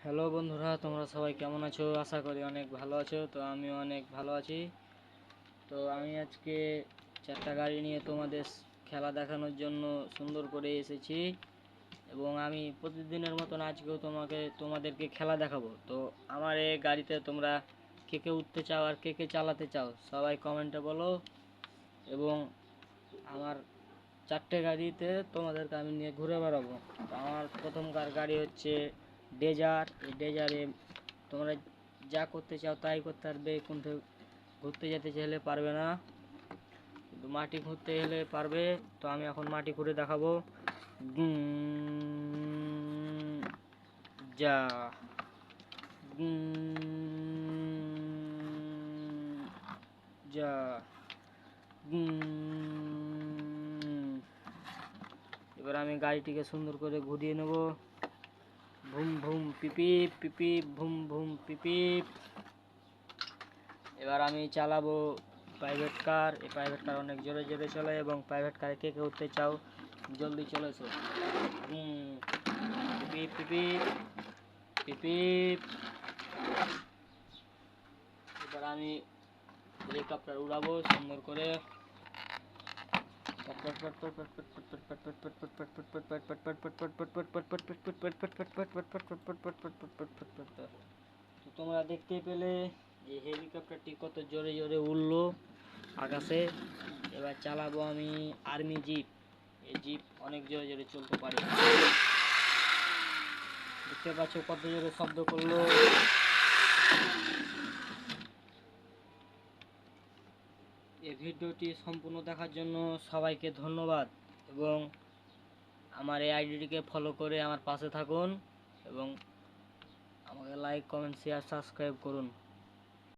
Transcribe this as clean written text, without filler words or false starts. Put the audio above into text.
Hello বন্ধুরা, তোমরা সবাই কেমন আছো? আশা করি অনেক ভালো আছো। তো আমিও অনেক ভালো আছি। তো আমি আজকে চারটা গাড়ি নিয়ে তোমাদের খেলা দেখানোর জন্য সুন্দর করে এসেছি, এবং আমি প্রতিদিনের মতন আজকেও তোমাদেরকে খেলা দেখাবো। তো আমার এই গাড়িতে তোমরা কে কে উঠতে চাও আর কে কে চালাতে চাও সবাই কমেন্টে বলো। এবং আমার চারটে গাড়িতে তোমাদেরকে আমি নিয়ে ঘুরে বেড়াবো। তো আমার প্রথমকার গাড়ি হচ্ছে ডেজার। এই ডেজারে তোমরা যা করতে চাও তাই করতে পারবে, কোনটা ঘুরতে যেতে চাইলে পারবে না, কিন্তু মাটি ঘুরতে গেলে পারবে। তো আমি এখন মাটি ঘুরে দেখাবো। যা যা এবার আমি গাড়িটিকে সুন্দর করে ঘুরিয়ে নেব। ভুম ভুম পিপিপ পিপিপ, ভুম ভুম পিপিপ। এবার আমি চালাবো প্রাইভেট কার। এই প্রাইভেট কার অনেক জোরে জোরে চলে, এবং প্রাইভেট কারে কে কে উঠতে চাও জলদি চলে এসো। পিপিপ পিপিপ পিপিপ। এবার আমি হেলিকপ্টার উড়াবো সুন্দর করে। তোমরা দেখতে পেলে যে হেলিকপ্টারটি কত জোরে জোরে উড়লো আকাশে। এবার চালাবো আমি আর্মি জিপ। এই জিপ অনেক জোরে জোরে চলতে পারে। দেখতে পাচ্ছ কত জোরে শব্দ করলো। এই ভিডিওটি সম্পূর্ণ দেখার জন্য সবাইকে ধন্যবাদ, এবং আমার এই আইডিটিকে ফলো করে আমার পাশে থাকুন, এবং আমাকে লাইক, কমেন্ট, শেয়ার, সাবস্ক্রাইব করুন।